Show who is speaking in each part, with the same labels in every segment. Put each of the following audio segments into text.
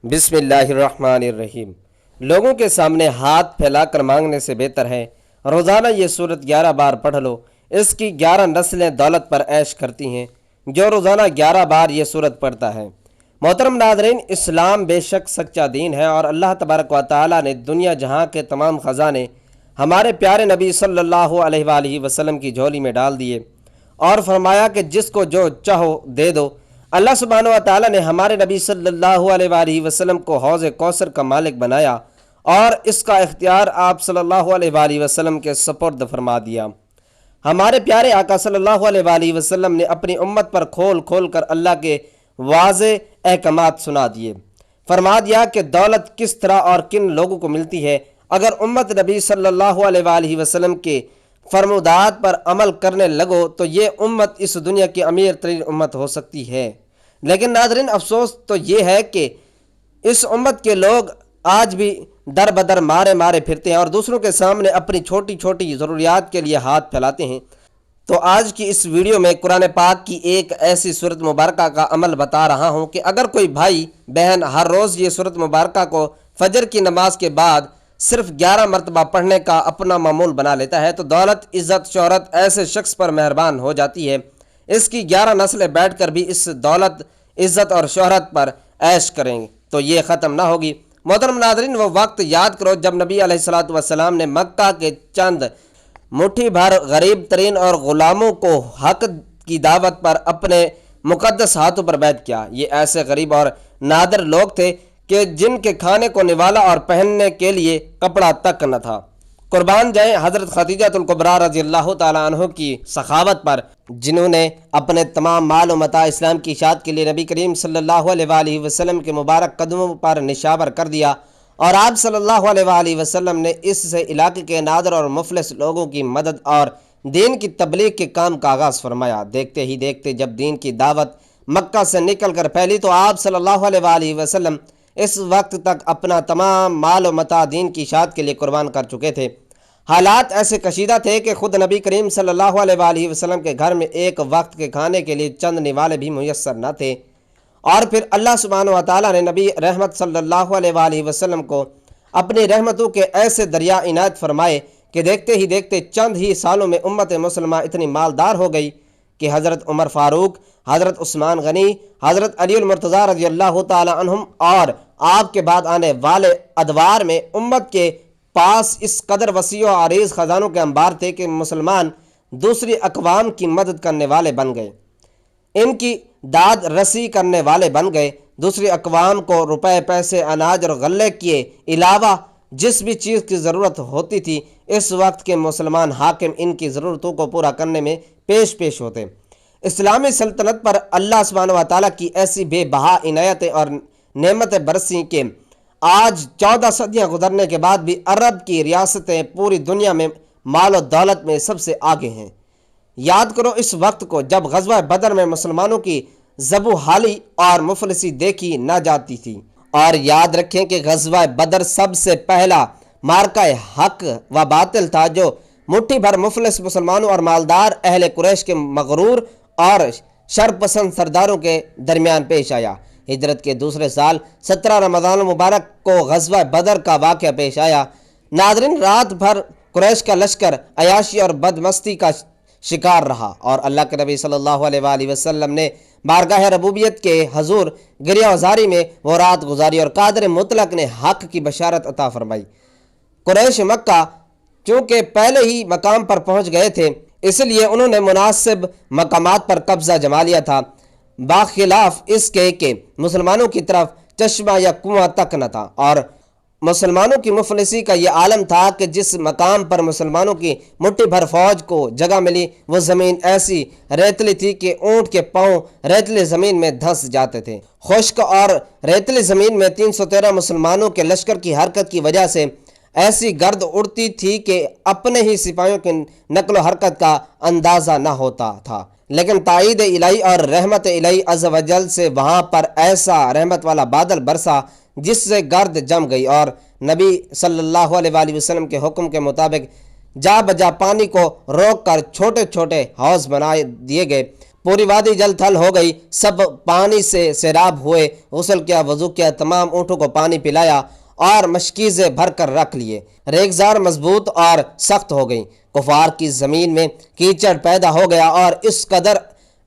Speaker 1: بسم اللہ الرحمن الرحیم۔ لوگوں کے سامنے ہاتھ پھیلا کر مانگنے سے بہتر ہے روزانہ یہ صورت 11 بار پڑھ لو۔ اس کی 11 نسلیں دولت پر عیش کرتی ہیں جو روزانہ 11 بار یہ صورت پڑھتا ہے۔ محترم ناظرین، اسلام بے شک سچا دین ہے اور اللہ تبارک و تعالیٰ نے دنیا جہاں کے تمام خزانے ہمارے پیارے نبی صلی اللہ علیہ وآلہ وسلم کی جھولی میں ڈال دیے اور فرمایا کہ جس کو جو چاہو دے دو۔ اللہ سبحانہ و تعالیٰ نے ہمارے نبی صلی اللہ علیہ وآلہ وسلم کو حوض کوثر کا مالک بنایا اور اس کا اختیار آپ صلی اللہ علیہ وآلہ وسلم کے سپرد فرما دیا۔ ہمارے پیارے آقا صلی اللہ علیہ وآلہ وسلم نے اپنی امت پر کھول کھول کر اللہ کے واضح احکامات سنا دیے۔ فرما دیا کہ دولت کس طرح اور کن لوگوں کو ملتی ہے۔ اگر امت نبی صلی اللہ علیہ وآلہ وسلم کے فرمودات پر عمل کرنے لگو تو یہ امت اس دنیا کی امیر ترین امت ہو سکتی ہے۔ لیکن ناظرین، افسوس تو یہ ہے کہ اس امت کے لوگ آج بھی در بدر مارے مارے پھرتے ہیں اور دوسروں کے سامنے اپنی چھوٹی چھوٹی ضروریات کے لیے ہاتھ پھیلاتے ہیں۔ تو آج کی اس ویڈیو میں قرآن پاک کی ایک ایسی صورت مبارکہ کا عمل بتا رہا ہوں کہ اگر کوئی بھائی بہن ہر روز یہ صورت مبارکہ کو فجر کی نماز کے بعد صرف 11 مرتبہ پڑھنے کا اپنا معمول بنا لیتا ہے تو دولت، عزت، شہرت ایسے شخص پر مہربان ہو جاتی ہے۔ اس کی 11 نسلیں بیٹھ کر بھی اس دولت، عزت اور شہرت پر عیش کریں گے تو یہ ختم نہ ہوگی۔ محترم ناظرین، وہ وقت یاد کرو جب نبی علیہ الصلوۃ والسلام نے مکہ کے چند مٹھی بھر غریب ترین اور غلاموں کو حق کی دعوت پر اپنے مقدس ہاتھوں پر بیعت کیا۔ یہ ایسے غریب اور نادر لوگ تھے کہ جن کے کھانے کو نوالا اور پہننے کے لیے کپڑا تک نہ تھا۔ قربان جائیں حضرت خدیجہ الکبریٰ رضی اللہ تعالیٰ عنہ کی سخاوت پر، جنہوں نے اپنے تمام مال و متاع اسلام کی اشاعت کے لیے نبی کریم صلی اللہ علیہ وآلہ وسلم کے مبارک قدموں پر نشاور کر دیا اور آپ صلی اللہ علیہ وآلہ وسلم نے اس سے علاقے کے نادر اور مفلس لوگوں کی مدد اور دین کی تبلیغ کے کام کا آغاز فرمایا۔ دیکھتے ہی دیکھتے جب دین کی دعوت مکہ سے نکل کر پھیلی تو آپ صلی اللہ علیہ وآلہ وسلم اس وقت تک اپنا تمام مال و متاع دین کی اشاعت کے لیے قربان کر چکے تھے۔ حالات ایسے کشیدہ تھے کہ خود نبی کریم صلی اللہ علیہ وآلہ وسلم کے گھر میں ایک وقت کے کھانے کے لیے چند نوالے بھی میسر نہ تھے، اور پھر اللہ سبحانہ و تعالیٰ نے نبی رحمت صلی اللہ علیہ وآلہ وسلم کو اپنی رحمتوں کے ایسے دریا عنایت فرمائے کہ دیکھتے ہی دیکھتے چند ہی سالوں میں امت مسلمہ اتنی مالدار ہو گئی کہ حضرت عمر فاروق، حضرت عثمان غنی، حضرت علی المرتضیٰ رضی اللہ تعالی عنہم اور آپ کے بعد آنے والے ادوار میں امت کے پاس اس قدر وسیع و عریض خزانوں کے انبار تھے کہ مسلمان دوسری اقوام کی مدد کرنے والے بن گئے، ان کی داد رسی کرنے والے بن گئے۔ دوسری اقوام کو روپے، پیسے، اناج اور غلے کے علاوہ جس بھی چیز کی ضرورت ہوتی تھی اس وقت کے مسلمان حاکم ان کی ضرورتوں کو پورا کرنے میں پیش ہوتے۔ اسلامی سلطنت پر اللہ سبحانہ و تعالیٰ کی ایسی بے بہا عنایتیں اور نعمتیں برسیں کہ آج 14 صدیاں گزرنے کے بعد بھی عرب کی ریاستیں پوری دنیا میں مال و دولت میں سب سے آگے ہیں۔ یاد کرو اس وقت کو جب غزوہ بدر میں مسلمانوں کی ذبح حالی اور مفلسی دیکھی نہ جاتی تھی، اور یاد رکھیں کہ غزوہ بدر سب سے پہلا مارکہ حق و باطل تھا جو مٹھی بھر مفلس مسلمانوں اور مالدار اہل قریش کے مغرور اور شرپسند سرداروں کے درمیان پیش آیا۔ ہجرت کے دوسرے سال 17 رمضان المبارک کو غزوہ بدر کا واقعہ پیش آیا۔ ناظرین، رات بھر قریش کا لشکر عیاشی اور بدمستی کا شکار رہا اور اللہ کے نبی صلی اللہ علیہ وآلہ وسلم نے بارگاہ ربوبیت کے حضور گریہ وزاری میں وہ رات گزاری اور قادر مطلق نے حق کی بشارت عطا فرمائی۔ قریش مکہ چونکہ پہلے ہی مقام پر پہنچ گئے تھے اس لیے انہوں نے مناسب مقامات پر قبضہ جما لیا تھا، باخلاف اس کے کہ مسلمانوں کی طرف چشمہ یا کنواں تک نہ تھا، اور مسلمانوں کی مفلسی کا یہ عالم تھا کہ جس مقام پر مسلمانوں کی مٹھی بھر فوج کو جگہ ملی وہ زمین ایسی ریتلی تھی کہ اونٹ کے پاؤں ریتلی زمین میں دھنس جاتے تھے۔ خشک اور ریتلی زمین میں 313 مسلمانوں کے لشکر کی حرکت کی وجہ سے ایسی گرد اڑتی تھی کہ اپنے ہی سپاہیوں کی نقل و حرکت کا اندازہ نہ ہوتا تھا، لیکن تائید الہی اور رحمت الہی عز و جل سے وہاں پر ایسا رحمت والا بادل برسا جس سے گرد جم گئی اور نبی صلی اللہ علیہ وآلہ وسلم کے حکم کے مطابق جا بجا پانی کو روک کر چھوٹے چھوٹے حوض بنا دیے گئے۔ پوری وادی جل تھل ہو گئی، سب پانی سے سیراب ہوئے، غسل کیا، وضو کیا، تمام اونٹوں کو پانی پلایا اور مشکیزیں بھر کر رکھ لیے، ریگزار مضبوط اور سخت ہو گئیں، کفار کی زمین میں کیچڑ پیدا ہو گیا، اور اس قدر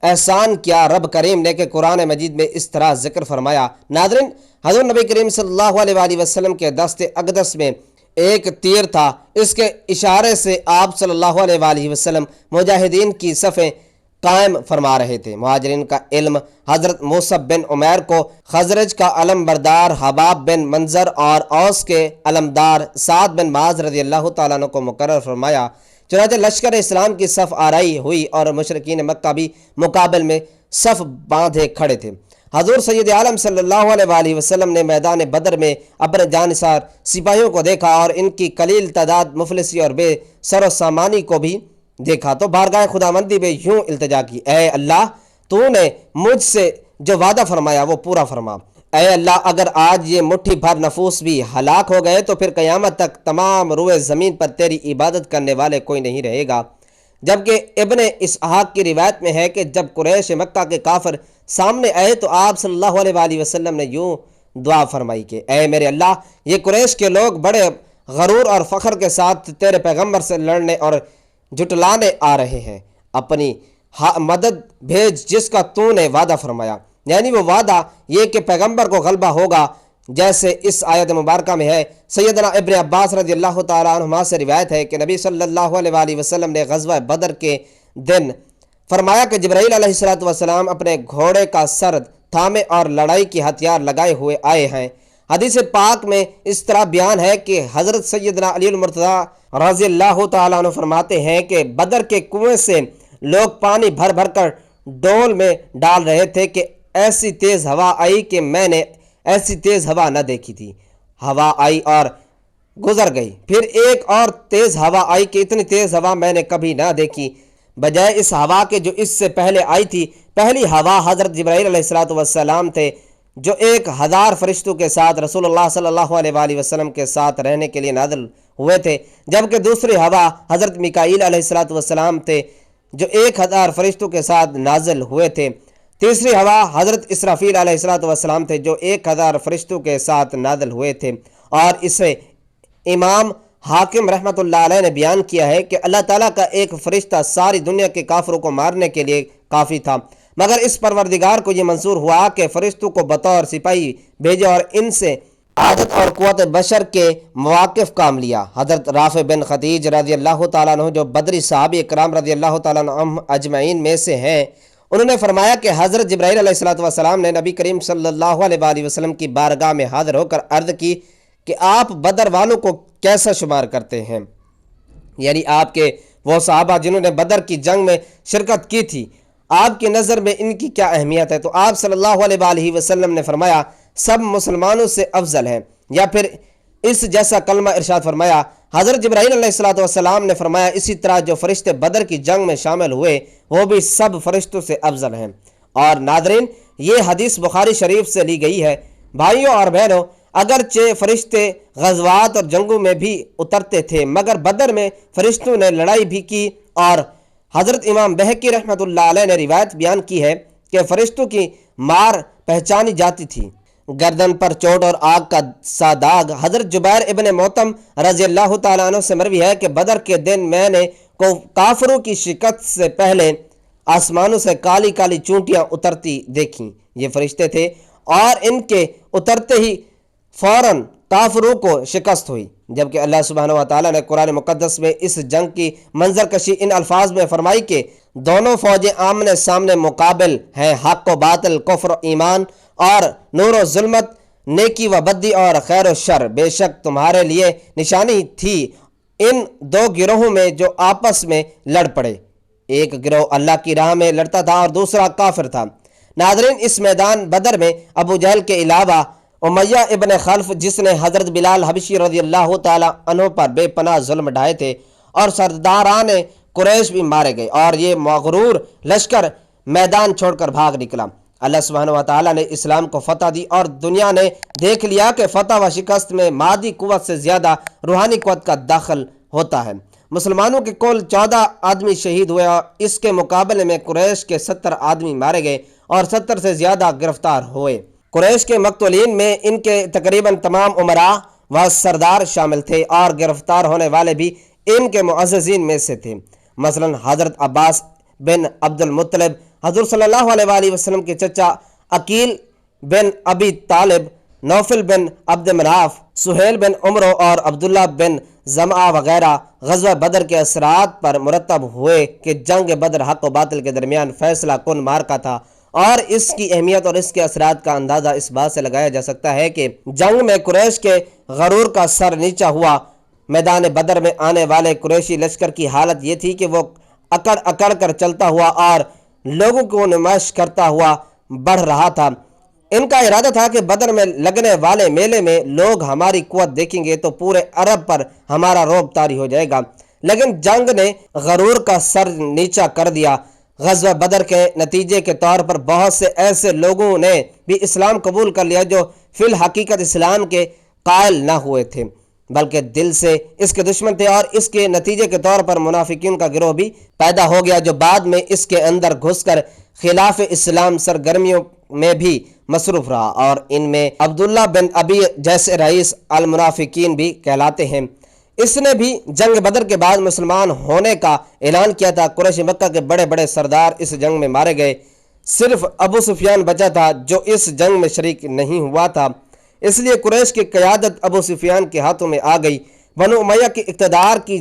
Speaker 1: احسان کیا رب کریم نے کہ قرآن مجید میں اس طرح ذکر فرمایا۔ ناظرین، حضور نبی کریم صلی اللہ علیہ وآلہ وسلم کے دست اقدس میں ایک تیر تھا، اس کے اشارے سے آپ صلی اللہ علیہ وآلہ وسلم مجاہدین کی صفیں قائم فرما رہے تھے۔ مہاجرین کا علم حضرت موصب بن عمیر کو، خزرج کا علم بردار حباب بن منظر اور اوس کے علمدار سعد بن معاذ رضی اللہ تعالیٰ عنہ کو مقرر فرمایا۔ چنانچہ لشکر اسلام کی صف آرائی ہوئی اور مشرکین مکہ بھی مقابل میں صف باندھے کھڑے تھے۔ حضور سید عالم صلی اللہ علیہ وآلہ وسلم نے میدان بدر میں اپنے جانثار سپاہیوں کو دیکھا اور ان کی قلیل تعداد، مفلسی اور بے سر و سامانی کو بھی دیکھا، تو بارگاہ خداوندی میں یوں التجا کی، اے اللہ، تو نے مجھ سے جو وعدہ فرمایا وہ پورا فرما۔ اے اللہ، اگر آج یہ مٹھی بھر نفوس بھی ہلاک ہو گئے تو پھر قیامت تک تمام روئے زمین پر تیری عبادت کرنے والے کوئی نہیں رہے گا۔ جبکہ ابن اسحاق کی روایت میں ہے کہ جب قریش مکہ کے کافر سامنے آئے تو آپ صلی اللہ علیہ وآلہ وسلم نے یوں دعا فرمائی کہ اے میرے اللہ، یہ قریش کے لوگ بڑے غرور اور فخر کے ساتھ تیرے پیغمبر سے لڑنے اور جھٹلانے آ رہے ہیں، اپنی مدد بھیج جس کا تو نے وعدہ فرمایا۔ یعنی وہ وعدہ یہ کہ پیغمبر کو غلبہ ہوگا، جیسے اس آیت مبارکہ میں ہے۔ سیدنا ابن عباس رضی اللہ تعالیٰ عنہما سے روایت ہے کہ نبی صلی اللہ علیہ وآلہ وسلم نے غزوہ بدر کے دن فرمایا کہ جبرائیل علیہ السلام اپنے گھوڑے کا سر تھامے اور لڑائی کی ہتھیار لگائے ہوئے آئے ہیں۔ حدیث پاک میں اس طرح بیان ہے کہ حضرت سیدنا علی المرتضیٰ رضی اللہ تعالیٰ عنہ فرماتے ہیں کہ بدر کے کنویں سے لوگ پانی بھر بھر کر ڈول میں ڈال رہے تھے کہ ایسی تیز ہوا آئی کہ میں نے ایسی تیز ہوا نہ دیکھی تھی۔ ہوا آئی اور گزر گئی، پھر ایک اور تیز ہوا آئی کہ اتنی تیز ہوا میں نے کبھی نہ دیکھی، بجائے اس ہوا کے جو اس سے پہلے آئی تھی۔ پہلی ہوا حضرت جبرائیل علیہ السلام تھے جو 1000 فرشتوں کے ساتھ رسول اللہ صلی اللہ علیہ وآلہ وسلم کے ساتھ رہنے کے لیے نازل ہوئے تھے، جبکہ دوسری ہوا حضرت میکائیل علیہ السلام تھے جو 1000 فرشتوں کے ساتھ نازل ہوئے تھے۔ تیسری ہوا حضرت اسرافیل علیہ السلام تھے جو 1000 فرشتوں کے ساتھ نازل ہوئے تھے، اور اسے امام حاکم رحمۃ اللہ علیہ نے بیان کیا ہے کہ اللہ تعالیٰ کا ایک فرشتہ ساری دنیا کے کافروں کو مارنے کے لیے کافی تھا، مگر اس پروردگار کو یہ منظور ہوا کہ فرشتوں کو بطور سپاہی بھیجے اور ان سے عادت اور قوت بشر کے مواقف کام لیا۔ حضرت رافع بن خدیج رضی اللہ تعالیٰ عنہ جو بدری صحابی اکرام رضی اللہ تعالیٰ عنہ اجمعین میں سے ہیں، انہوں نے فرمایا کہ حضرت جبرائیل علیہ السلام نے نبی کریم صلی اللہ علیہ وآلہ وسلم کی بارگاہ میں حاضر ہو کر عرض کی کہ آپ بدر والوں کو کیسا شمار کرتے ہیں؟ یعنی آپ کے وہ صحابہ جنہوں نے بدر کی جنگ میں شرکت کی تھی، آپ کی نظر میں ان کی کیا اہمیت ہے؟ تو آپ صلی اللہ علیہ وآلہ وسلم نے فرمایا سب مسلمانوں سے افضل ہیں، یا پھر اس جیسا کلمہ ارشاد فرمایا۔ حضرت جبرائیل علیہ السلام نے فرمایا اسی طرح جو فرشتے بدر کی جنگ میں شامل ہوئے وہ بھی سب فرشتوں سے افضل ہیں۔ اور ناظرین، یہ حدیث بخاری شریف سے لی گئی ہے۔ بھائیوں اور بہنوں، اگرچہ فرشتے غزوات اور جنگوں میں بھی اترتے تھے، مگر بدر میں فرشتوں نے لڑائی بھی کی، اور حضرت امام بہقی رحمۃ اللہ علیہ نے روایت بیان کی ہے کہ فرشتوں کی مار پہچانی جاتی تھی، گردن پر چوٹ اور آگ کا سا داغ۔ حضرت جبیر ابن محتم رضی اللہ تعالیٰ عنہ سے مروی ہے کہ بدر کے دن میں نے کافروں کی شکست سے پہلے آسمانوں سے کالی کالی چونٹیاں اترتی دیکھیں، یہ فرشتے تھے، اور ان کے اترتے ہی فوراً کافروں کو شکست ہوئی۔ جبکہ اللہ سبحانہ و تعالیٰ نے قرآن مقدس میں اس جنگ کی منظر کشی ان الفاظ میں فرمائی کہ دونوں فوجیں آمنے سامنے مقابل ہیں، حق و باطل، کفر و ایمان اور نور و ظلمت، نیکی و بدی اور خیر و شر، بے شک تمہارے لیے نشانی تھی ان دو گروہوں میں جو آپس میں لڑ پڑے، ایک گروہ اللہ کی راہ میں لڑتا تھا اور دوسرا کافر تھا۔ ناظرین، اس میدان بدر میں ابو جہل کے علاوہ امیہ ابن خلف، جس نے حضرت بلال حبشی رضی اللہ تعالیٰ عنہ پر بے پناہ ظلم ڈھائے تھے، اور سرداران قریش بھی مارے گئے، اور یہ مغرور لشکر میدان چھوڑ کر بھاگ نکلا۔ اللہ سبحانہ و تعالیٰ نے اسلام کو فتح دی، اور دنیا نے دیکھ لیا کہ فتح و شکست میں مادی قوت سے زیادہ روحانی قوت کا دخل ہوتا ہے۔ مسلمانوں کے کل 14 آدمی شہید ہوئے اور اس کے مقابلے میں قریش کے 70 آدمی مارے گئے اور 70 سے زیادہ گرفتار ہوئے۔ قریش کے مقتولین میں ان کے تقریباً تمام امراء و سردار شامل تھے اور گرفتار ہونے والے بھی ان کے معززین میں سے تھے، مثلا حضرت عباس بن عبد المطلب، حضور صلی اللہ علیہ وآلہ وسلم کے چچا عقیل بن ابی طالب، نوفل بن عبد مناف، سہیل بن عمرو اور عبداللہ بن زمعہ وغیرہ۔ غزوہ بدر کے اثرات پر مرتب ہوئے کہ جنگ بدر حق و باطل کے درمیان فیصلہ کن معرکہ تھا، اور اس کی اہمیت اور اس کے اثرات کا اندازہ اس بات سے لگایا جا سکتا ہے کہ جنگ میں قریش کے غرور کا سر نیچا ہوا۔ میدان بدر میں آنے والے قریشی لشکر کی حالت یہ تھی کہ وہ اکڑ اکڑ کر چلتا ہوا اور لوگوں کو نمائش کرتا ہوا بڑھ رہا تھا۔ ان کا ارادہ تھا کہ بدر میں لگنے والے میلے میں لوگ ہماری قوت دیکھیں گے تو پورے عرب پر ہمارا رعب طاری ہو جائے گا، لیکن جنگ نے غرور کا سر نیچا کر دیا۔ غزوہ بدر کے نتیجے کے طور پر بہت سے ایسے لوگوں نے بھی اسلام قبول کر لیا جو فی الحقیقت اسلام کے قائل نہ ہوئے تھے بلکہ دل سے اس کے دشمن تھے، اور اس کے نتیجے کے طور پر منافقین کا گروہ بھی پیدا ہو گیا جو بعد میں اس کے اندر گھس کر خلاف اسلام سرگرمیوں میں بھی مصروف رہا، اور ان میں عبداللہ بن ابی جیسے رئیس المنافقین بھی کہلاتے ہیں۔ اس نے بھی جنگ بدر کے بعد مسلمان ہونے کا اعلان کیا تھا۔ قریش مکہ کے بڑے بڑے سردار اس جنگ میں مارے گئے، صرف ابو سفیان بچا تھا جو اس جنگ میں شریک نہیں ہوا تھا، اس لیے قریش کی قیادت ابو سفیان کے ہاتھوں میں آ گئی۔ بنو امیہ کے اقتدار کی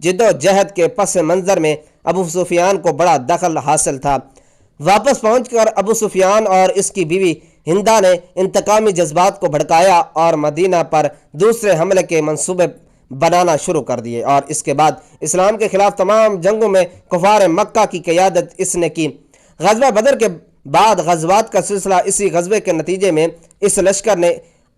Speaker 1: جد و جہد کے پس منظر میں ابو سفیان کو بڑا دخل حاصل تھا۔ واپس پہنچ کر ابو سفیان اور اس کی بیوی ہندہ نے انتقامی جذبات کو بھڑکایا اور مدینہ پر دوسرے حملے کے منصوبے بنانا شروع کر دیے، اور اس کے بعد اسلام کے خلاف تمام جنگوں میں کفار مکہ کی قیادت اس نے کی۔ غزوہ بدر کے بعد غزوات کا سلسلہ، اسی غزوے کے نتیجے میں اس لشکر نے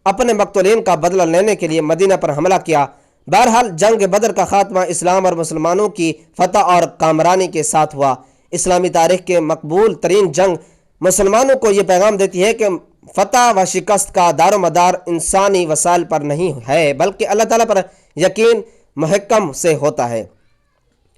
Speaker 1: اپنے مقتولین کا بدلہ لینے کے لیے مدینہ پر حملہ کیا۔ بہرحال جنگ بدر کا خاتمہ اسلام اور مسلمانوں کی فتح اور کامرانی کے ساتھ ہوا۔ اسلامی تاریخ کے مقبول ترین جنگ مسلمانوں کو یہ پیغام دیتی ہے کہ فتح و شکست کا دار و مدار انسانی وسائل پر نہیں ہے بلکہ اللہ تعالیٰ پر یقین محکم سے ہوتا ہے،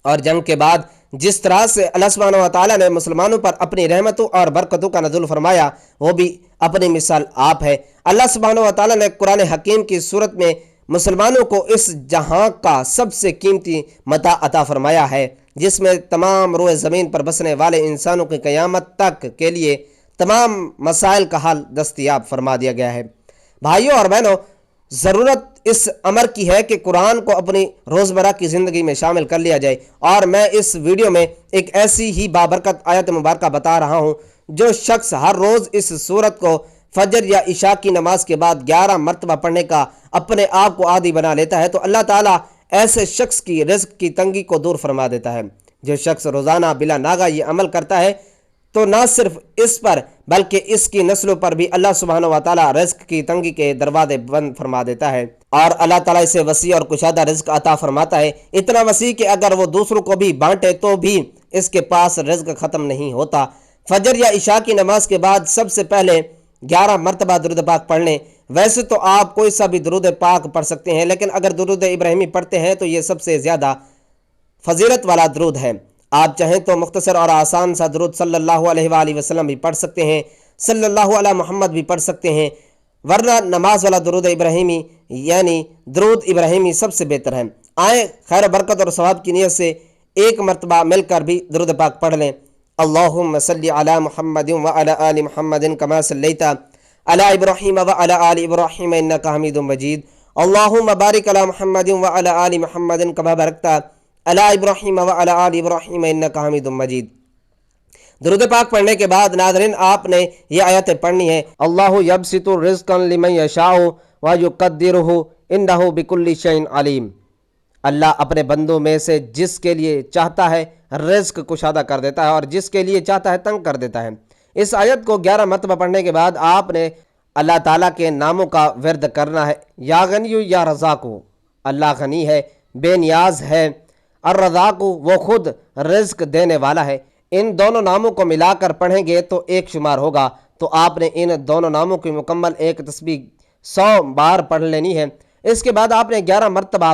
Speaker 1: اور جنگ کے بعد جس طرح سے اللہ سبحانہ و تعالیٰ نے مسلمانوں پر اپنی رحمتوں اور برکتوں کا نزول فرمایا وہ بھی اپنی مثال آپ ہے۔ اللہ سبحانہ و تعالیٰ نے قرآن حکیم کی صورت میں مسلمانوں کو اس جہاں کا سب سے قیمتی متاع عطا فرمایا ہے جس میں تمام روئے زمین پر بسنے والے انسانوں کی قیامت تک کے لیے تمام مسائل کا حل دستیاب فرما دیا گیا ہے۔ بھائیوں اور بہنوں، ضرورت اس امر کی ہے کہ قرآن کو اپنی روزمرہ کی زندگی میں شامل کر لیا جائے، اور میں اس ویڈیو میں ایک ایسی ہی بابرکت آیت مبارکہ بتا رہا ہوں جو شخص ہر روز اس سورت کو فجر یا عشاء کی نماز کے بعد 11 مرتبہ پڑھنے کا اپنے آپ کو عادی بنا لیتا ہے تو اللہ تعالیٰ ایسے شخص کی رزق کی تنگی کو دور فرما دیتا ہے۔ جو شخص روزانہ بلا ناغہ یہ عمل کرتا ہے تو نہ صرف اس پر بلکہ اس کی نسلوں پر بھی اللہ سبحانہ و تعالیٰ رزق کی تنگی کے دروازے بند فرما دیتا ہے، اور اللہ تعالیٰ اسے وسیع اور کشادہ رزق عطا فرماتا ہے، اتنا وسیع کہ اگر وہ دوسروں کو بھی بانٹے تو بھی اس کے پاس رزق ختم نہیں ہوتا۔ فجر یا عشاء کی نماز کے بعد سب سے پہلے 11 مرتبہ درود پاک پڑھ لیں۔ ویسے تو آپ کوئی سا بھی درود پاک پڑھ سکتے ہیں، لیکن اگر درود ابراہیمی پڑھتے ہیں تو یہ سب سے زیادہ فضیلت والا درود ہے۔ آپ چاہیں تو مختصر اور آسان سا درود صلی اللہ علیہ وآلہ وسلم بھی پڑھ سکتے ہیں، صلی اللہ علیہ محمد بھی پڑھ سکتے ہیں، ورنہ نماز والا درود ابراہیمی یعنی درود ابراہیمی سب سے بہتر ہے۔ آئیں خیر و برکت اور ثواب کی نیت سے ایک مرتبہ مل کر بھی درود پاک پڑھ لیں۔ اللہم صلی علی محمد وعلی آل محمد کما صلیت علی ابراہیم وعلی آل ابراہیم انکا حمید مجید۔ اللہم بارک علی محمد وعلی آل محمد کما بارکت علی ابراہیم وعلی آل ابراہیم انکا حمید مجید۔ درود پاک پڑھنے کے بعد ناظرین آپ نے یہ آیتیں پڑھنی ہے۔ اللہ یبسط الرزق لمن یشاء ویقدرہ انہ بکل شیء علیم۔ اللہ اپنے بندوں میں سے جس کے لیے چاہتا ہے رزق کشادہ کر دیتا ہے اور جس کے لیے چاہتا ہے تنگ کر دیتا ہے۔ اس آیت کو 11 مرتبہ پڑھنے کے بعد آپ نے اللہ تعالیٰ کے ناموں کا ورد کرنا ہے۔ یا غنی یا رزاق، اللہ غنی ہے، بے نیاز ہے، الرزاق وہ خود رزق دینے والا ہے۔ ان دونوں ناموں کو ملا کر پڑھیں گے تو ایک شمار ہوگا، تو آپ نے ان دونوں ناموں کی مکمل ایک تسبیح 100 بار پڑھ لینی ہے۔ اس کے بعد آپ نے 11 مرتبہ